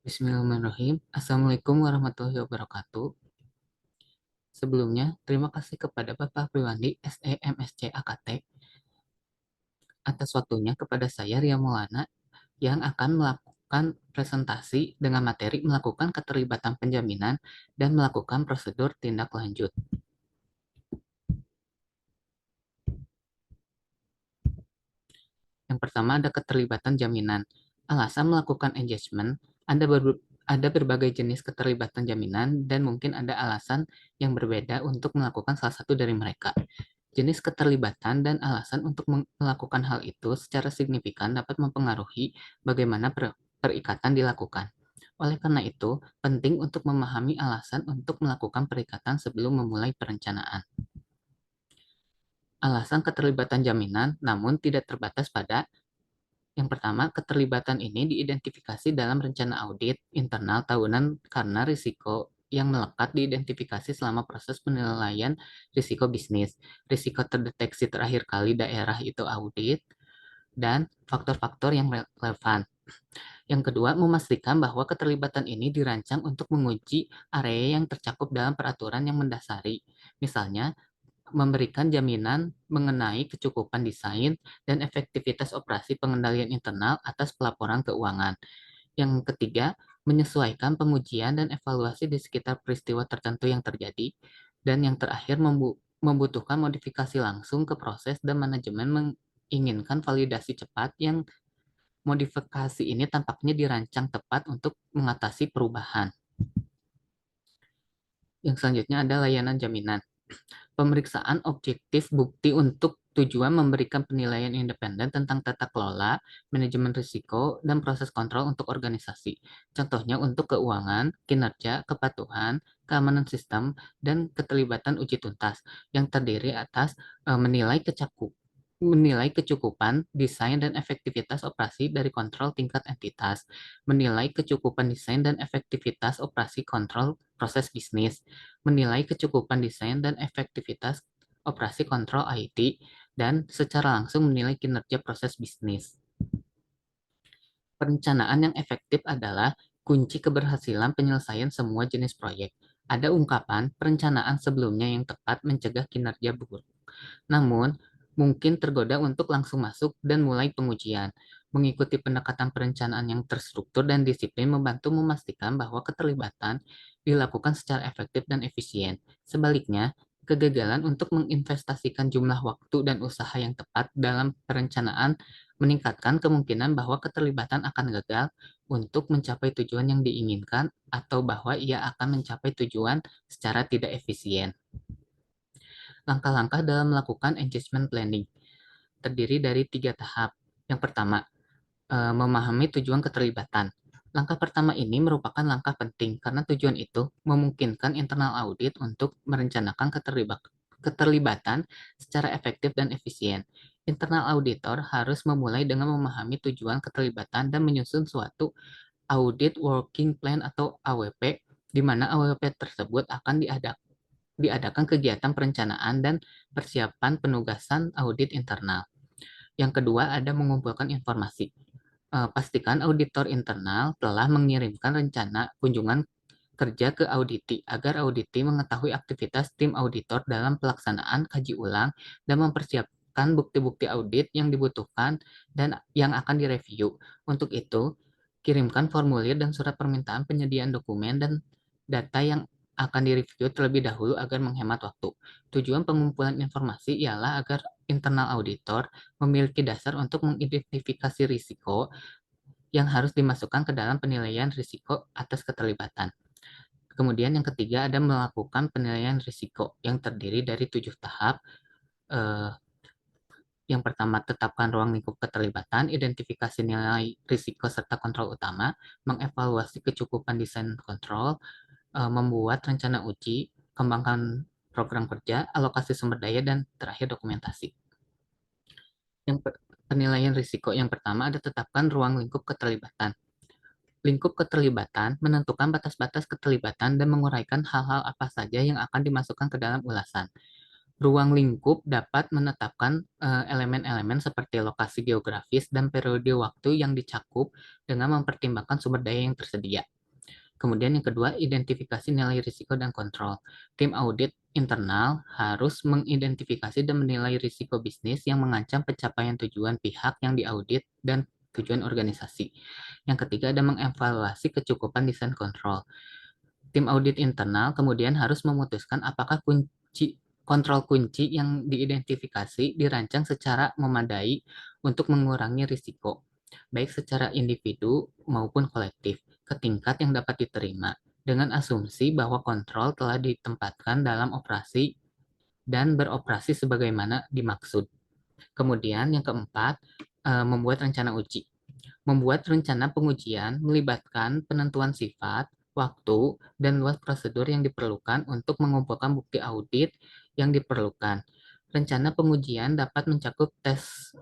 Bismillahirrahmanirrahim. Assalamualaikum warahmatullahi wabarakatuh. Sebelumnya, terima kasih kepada Bapak Priwandi SEMSC AKT atas waktunya kepada saya Ria Maulana yang akan melakukan presentasi dengan materi melakukan keterlibatan penjaminan dan melakukan prosedur tindak lanjut. Yang pertama ada keterlibatan jaminan. Alasan melakukan engagement, ada berbagai jenis keterlibatan jaminan dan mungkin ada alasan yang berbeda untuk melakukan salah satu dari mereka. Jenis keterlibatan dan alasan untuk melakukan hal itu secara signifikan dapat mempengaruhi bagaimana perikatan dilakukan. Oleh karena itu, penting untuk memahami alasan untuk melakukan perikatan sebelum memulai perencanaan. Alasan keterlibatan jaminan, namun tidak terbatas pada yang pertama, keterlibatan ini diidentifikasi dalam rencana audit internal tahunan karena risiko yang melekat diidentifikasi selama proses penilaian risiko bisnis, risiko terdeteksi terakhir kali daerah itu audit, dan faktor-faktor yang relevan. Yang kedua, memastikan bahwa keterlibatan ini dirancang untuk menguji area yang tercakup dalam peraturan yang mendasari. Misalnya, memberikan jaminan mengenai kecukupan desain dan efektivitas operasi pengendalian internal atas pelaporan keuangan. Yang ketiga, menyesuaikan pengujian dan evaluasi di sekitar peristiwa tertentu yang terjadi. Dan yang terakhir, membutuhkan modifikasi langsung ke proses dan manajemen menginginkan validasi cepat yang modifikasi ini tampaknya dirancang tepat untuk mengatasi perubahan. Yang selanjutnya ada layanan jaminan. Pemeriksaan objektif bukti untuk tujuan memberikan penilaian independen tentang tata kelola, manajemen risiko, dan proses kontrol untuk organisasi. Contohnya untuk keuangan, kinerja, kepatuhan, keamanan sistem, dan keterlibatan uji tuntas yang terdiri atas menilai kecukupan, desain, dan efektivitas operasi dari kontrol tingkat entitas, menilai kecukupan desain dan efektivitas operasi kontrol proses bisnis, menilai kecukupan desain dan efektivitas operasi kontrol IT, dan secara langsung menilai kinerja proses bisnis. Perencanaan yang efektif adalah kunci keberhasilan penyelesaian semua jenis proyek. Ada ungkapan, perencanaan sebelumnya yang tepat mencegah kinerja buruk. Namun, mungkin tergoda untuk langsung masuk dan mulai pengujian. Mengikuti pendekatan perencanaan yang terstruktur dan disiplin membantu memastikan bahwa keterlibatan dilakukan secara efektif dan efisien. Sebaliknya, kegagalan untuk menginvestasikan jumlah waktu dan usaha yang tepat dalam perencanaan meningkatkan kemungkinan bahwa keterlibatan akan gagal untuk mencapai tujuan yang diinginkan atau bahwa ia akan mencapai tujuan secara tidak efisien. Langkah-langkah dalam melakukan engagement planning terdiri dari 3 tahap. Yang pertama, memahami tujuan keterlibatan. Langkah pertama ini merupakan langkah penting karena tujuan itu memungkinkan internal audit untuk merencanakan keterlibatan secara efektif dan efisien. Internal auditor harus memulai dengan memahami tujuan keterlibatan dan menyusun suatu audit working plan atau AWP, di mana AWP tersebut akan diadakan kegiatan perencanaan dan persiapan penugasan audit internal. Yang kedua ada mengumpulkan informasi. Pastikan auditor internal telah mengirimkan rencana kunjungan kerja ke auditi agar auditi mengetahui aktivitas tim auditor dalam pelaksanaan kaji ulang dan mempersiapkan bukti-bukti audit yang dibutuhkan dan yang akan direview. Untuk itu, kirimkan formulir dan surat permintaan penyediaan dokumen dan data yang akan direview terlebih dahulu agar menghemat waktu. Tujuan pengumpulan informasi ialah agar internal auditor memiliki dasar untuk mengidentifikasi risiko yang harus dimasukkan ke dalam penilaian risiko atas keterlibatan. Kemudian yang ketiga ada melakukan penilaian risiko yang terdiri dari 7 tahap. Eh, yang pertama, tetapkan ruang lingkup keterlibatan, identifikasi nilai risiko serta kontrol utama, mengevaluasi kecukupan desain kontrol, membuat rencana uji, kembangkan program kerja, alokasi sumber daya, dan terakhir dokumentasi. Yang penilaian risiko yang pertama ada tetapkan ruang lingkup keterlibatan. Lingkup keterlibatan menentukan batas-batas keterlibatan dan menguraikan hal-hal apa saja yang akan dimasukkan ke dalam ulasan. Ruang lingkup dapat menetapkan elemen-elemen seperti lokasi geografis dan periode waktu yang dicakup dengan mempertimbangkan sumber daya yang tersedia. Kemudian yang kedua, identifikasi nilai risiko dan kontrol. Tim audit internal harus mengidentifikasi dan menilai risiko bisnis yang mengancam pencapaian tujuan pihak yang diaudit dan tujuan organisasi. Yang ketiga ada mengevaluasi kecukupan desain kontrol. Tim audit internal kemudian harus memutuskan apakah kontrol kunci yang diidentifikasi dirancang secara memadai untuk mengurangi risiko, baik secara individu maupun kolektif, ke tingkat yang dapat diterima, dengan asumsi bahwa kontrol telah ditempatkan dalam operasi dan beroperasi sebagaimana dimaksud. Kemudian yang keempat, membuat rencana uji. Membuat rencana pengujian melibatkan penentuan sifat, waktu, dan luas prosedur yang diperlukan untuk mengumpulkan bukti audit yang diperlukan. Rencana pengujian dapat mencakup tes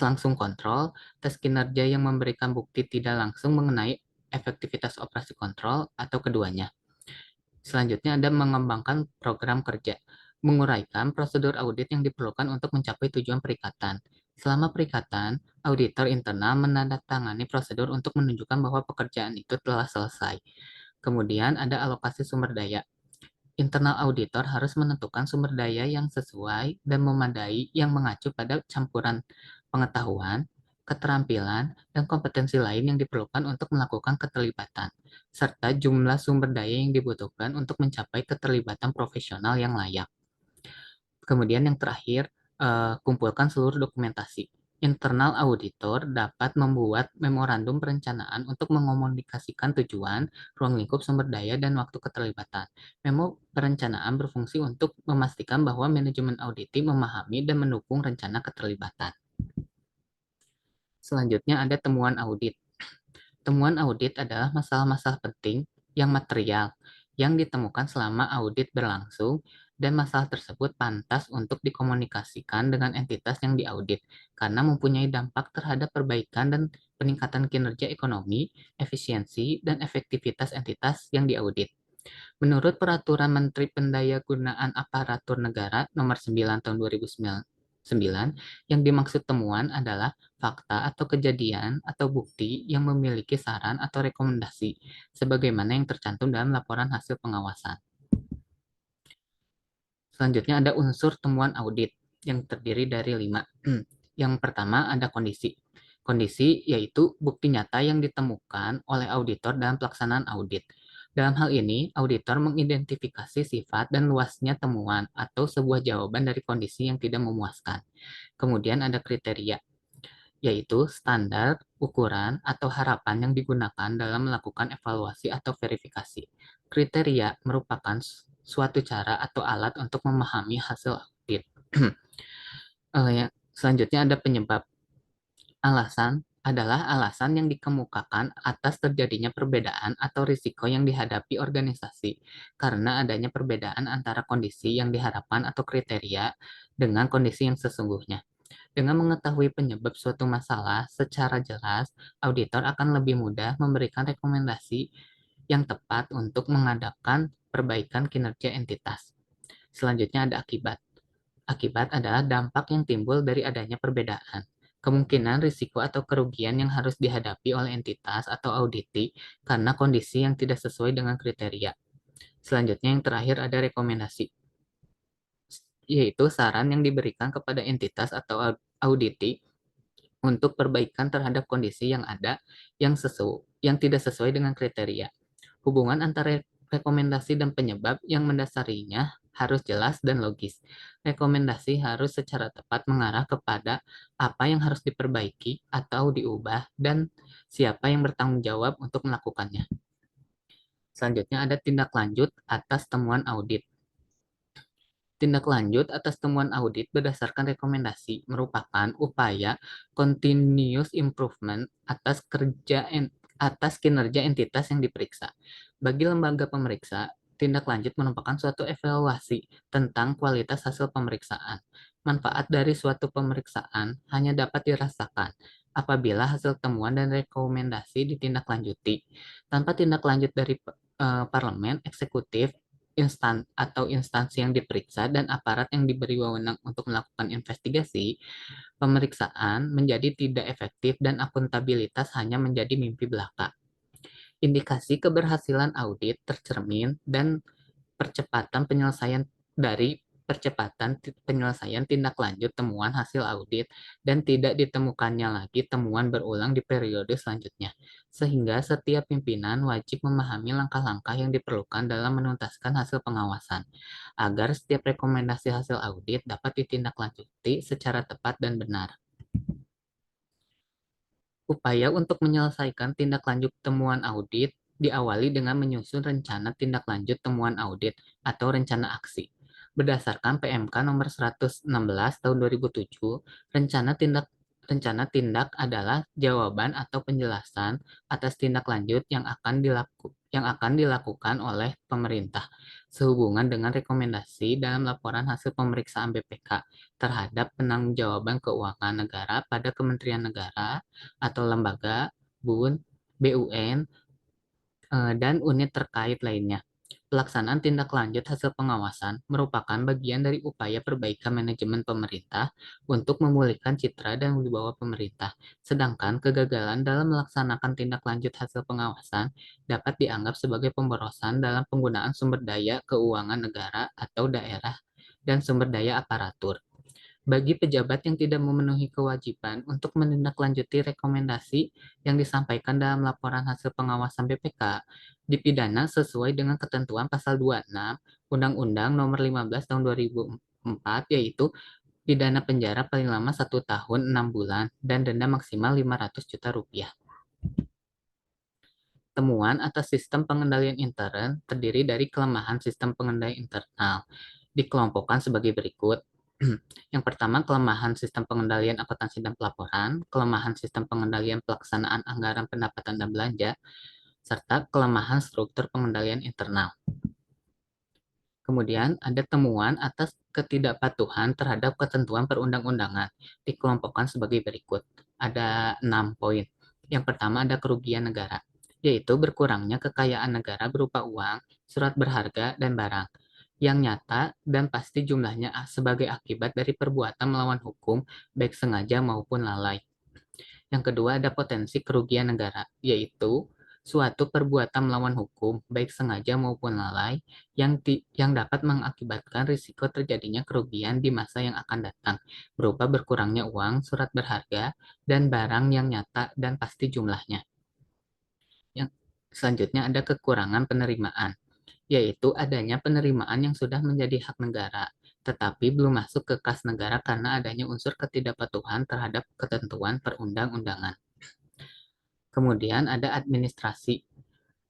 langsung kontrol, tes kinerja yang memberikan bukti tidak langsung mengenai efektivitas operasi kontrol, atau keduanya. Selanjutnya ada mengembangkan program kerja, menguraikan prosedur audit yang diperlukan untuk mencapai tujuan perikatan. Selama perikatan, auditor internal menandatangani prosedur untuk menunjukkan bahwa pekerjaan itu telah selesai. Kemudian ada alokasi sumber daya. Internal auditor harus menentukan sumber daya yang sesuai dan memadai yang mengacu pada campuran pengetahuan, keterampilan, dan kompetensi lain yang diperlukan untuk melakukan keterlibatan, serta jumlah sumber daya yang dibutuhkan untuk mencapai keterlibatan profesional yang layak. Kemudian yang terakhir, kumpulkan seluruh dokumentasi. Internal auditor dapat membuat memorandum perencanaan untuk mengomunikasikan tujuan, ruang lingkup sumber daya, dan waktu keterlibatan. Memo perencanaan berfungsi untuk memastikan bahwa manajemen auditi memahami dan mendukung rencana keterlibatan. Selanjutnya ada temuan audit. Temuan audit adalah masalah-masalah penting yang material yang ditemukan selama audit berlangsung, dan masalah tersebut pantas untuk dikomunikasikan dengan entitas yang diaudit karena mempunyai dampak terhadap perbaikan dan peningkatan kinerja ekonomi, efisiensi, dan efektivitas entitas yang diaudit. Menurut Peraturan Menteri Pendayagunaan Aparatur Negara Nomor 9 Tahun 2009, yang dimaksud temuan adalah fakta atau kejadian atau bukti yang memiliki saran atau rekomendasi, sebagaimana yang tercantum dalam laporan hasil pengawasan. Selanjutnya ada unsur temuan audit yang terdiri dari 5. Yang pertama ada kondisi. Kondisi yaitu bukti nyata yang ditemukan oleh auditor dalam pelaksanaan audit. Dalam hal ini, auditor mengidentifikasi sifat dan luasnya temuan atau sebuah jawaban dari kondisi yang tidak memuaskan. Kemudian ada kriteria, yaitu standar, ukuran, atau harapan yang digunakan dalam melakukan evaluasi atau verifikasi. Kriteria merupakan suatu cara atau alat untuk memahami hasil audit. Selanjutnya ada penyebab. Alasan adalah alasan yang dikemukakan atas terjadinya perbedaan atau risiko yang dihadapi organisasi karena adanya perbedaan antara kondisi yang diharapkan atau kriteria dengan kondisi yang sesungguhnya. Dengan mengetahui penyebab suatu masalah secara jelas, auditor akan lebih mudah memberikan rekomendasi yang tepat untuk mengadakan perbaikan kinerja entitas. Selanjutnya ada akibat. Akibat adalah dampak yang timbul dari adanya perbedaan. Kemungkinan risiko atau kerugian yang harus dihadapi oleh entitas atau auditi karena kondisi yang tidak sesuai dengan kriteria. Selanjutnya yang terakhir ada rekomendasi, yaitu saran yang diberikan kepada entitas atau auditi untuk perbaikan terhadap kondisi yang ada yang tidak sesuai dengan kriteria. Hubungan antara rekomendasi dan penyebab yang mendasarinya harus jelas dan logis. Rekomendasi harus secara tepat mengarah kepada apa yang harus diperbaiki atau diubah dan siapa yang bertanggung jawab untuk melakukannya. Selanjutnya ada tindak lanjut atas temuan audit. Tindak lanjut atas temuan audit berdasarkan rekomendasi merupakan upaya continuous improvement atas kinerja entitas yang diperiksa. Bagi lembaga pemeriksa, tindak lanjut merupakan suatu evaluasi tentang kualitas hasil pemeriksaan. Manfaat dari suatu pemeriksaan hanya dapat dirasakan apabila hasil temuan dan rekomendasi ditindaklanjuti. Tanpa tindak lanjut dari parlemen, eksekutif, instansi yang diperiksa dan aparat yang diberi wewenang untuk melakukan investigasi, pemeriksaan menjadi tidak efektif dan akuntabilitas hanya menjadi mimpi belaka. Indikasi keberhasilan audit tercermin dan percepatan penyelesaian dari penyelesaian tindak lanjut temuan hasil audit dan tidak ditemukannya lagi temuan berulang di periode selanjutnya. Sehingga setiap pimpinan wajib memahami langkah-langkah yang diperlukan dalam menuntaskan hasil pengawasan, agar setiap rekomendasi hasil audit dapat ditindaklanjuti secara tepat dan benar. Upaya untuk menyelesaikan tindak lanjut temuan audit diawali dengan menyusun rencana tindak lanjut temuan audit atau rencana aksi. Berdasarkan PMK nomor 116 tahun 2007, rencana tindak adalah jawaban atau penjelasan atas tindak lanjut yang akan dilakukan oleh pemerintah sehubungan dengan rekomendasi dalam laporan hasil pemeriksaan BPK terhadap penangguhjawaban keuangan negara pada Kementerian Negara atau lembaga, BUN, BUN, dan unit terkait lainnya. Pelaksanaan tindak lanjut hasil pengawasan merupakan bagian dari upaya perbaikan manajemen pemerintah untuk memulihkan citra dan wibawa pemerintah. Sedangkan kegagalan dalam melaksanakan tindak lanjut hasil pengawasan dapat dianggap sebagai pemborosan dalam penggunaan sumber daya keuangan negara atau daerah dan sumber daya aparatur. Bagi pejabat yang tidak memenuhi kewajiban untuk menindaklanjuti rekomendasi yang disampaikan dalam laporan hasil pengawasan BPK, dipidana sesuai dengan ketentuan pasal 26 Undang-Undang Nomor 15 Tahun 2004, yaitu pidana penjara paling lama 1 tahun 6 bulan dan denda maksimal 500 juta rupiah. Temuan atas sistem pengendalian intern terdiri dari kelemahan sistem pengendalian internal. Dikelompokkan sebagai berikut. Yang pertama, kelemahan sistem pengendalian akuntansi dan pelaporan, kelemahan sistem pengendalian pelaksanaan anggaran pendapatan dan belanja, serta kelemahan struktur pengendalian internal. Kemudian ada temuan atas ketidakpatuhan terhadap ketentuan perundang-undangan, dikelompokkan sebagai berikut. Ada 6 poin. Yang pertama ada kerugian negara, yaitu berkurangnya kekayaan negara berupa uang, surat berharga, dan barang, yang nyata dan pasti jumlahnya sebagai akibat dari perbuatan melawan hukum, baik sengaja maupun lalai. Yang kedua ada potensi kerugian negara, yaitu suatu perbuatan melawan hukum, baik sengaja maupun lalai, yang dapat mengakibatkan risiko terjadinya kerugian di masa yang akan datang, berupa berkurangnya uang, surat berharga, dan barang yang nyata dan pasti jumlahnya. Yang selanjutnya ada kekurangan penerimaan, yaitu adanya penerimaan yang sudah menjadi hak negara, tetapi belum masuk ke kas negara karena adanya unsur ketidakpatuhan terhadap ketentuan perundang-undangan. Kemudian ada administrasi,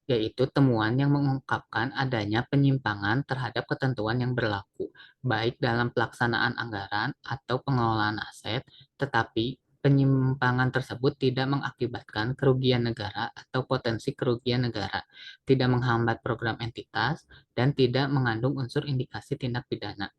yaitu temuan yang mengungkapkan adanya penyimpangan terhadap ketentuan yang berlaku, baik dalam pelaksanaan anggaran atau pengelolaan aset, tetapi penyimpangan tersebut tidak mengakibatkan kerugian negara atau potensi kerugian negara, tidak menghambat program entitas, dan tidak mengandung unsur indikasi tindak pidana.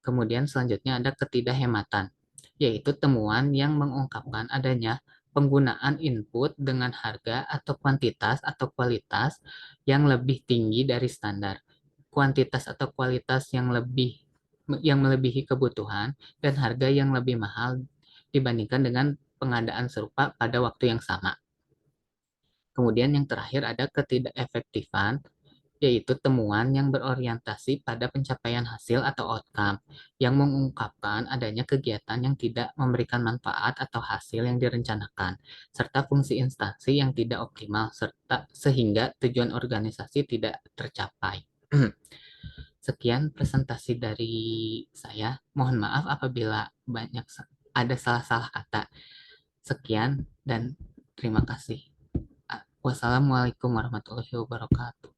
Kemudian selanjutnya ada ketidakhematan, yaitu temuan yang mengungkapkan adanya penggunaan input dengan harga atau kuantitas atau kualitas yang lebih tinggi dari standar, kuantitas atau kualitas yang melebihi kebutuhan, dan harga yang lebih mahal dibandingkan dengan pengadaan serupa pada waktu yang sama. Kemudian yang terakhir ada ketidakefektifan, yaitu temuan yang berorientasi pada pencapaian hasil atau outcome, yang mengungkapkan adanya kegiatan yang tidak memberikan manfaat atau hasil yang direncanakan, serta fungsi instansi yang tidak optimal, serta sehingga tujuan organisasi tidak tercapai. Sekian presentasi dari saya. Mohon maaf apabila ada salah-salah kata. Sekian dan terima kasih. Wassalamualaikum warahmatullahi wabarakatuh.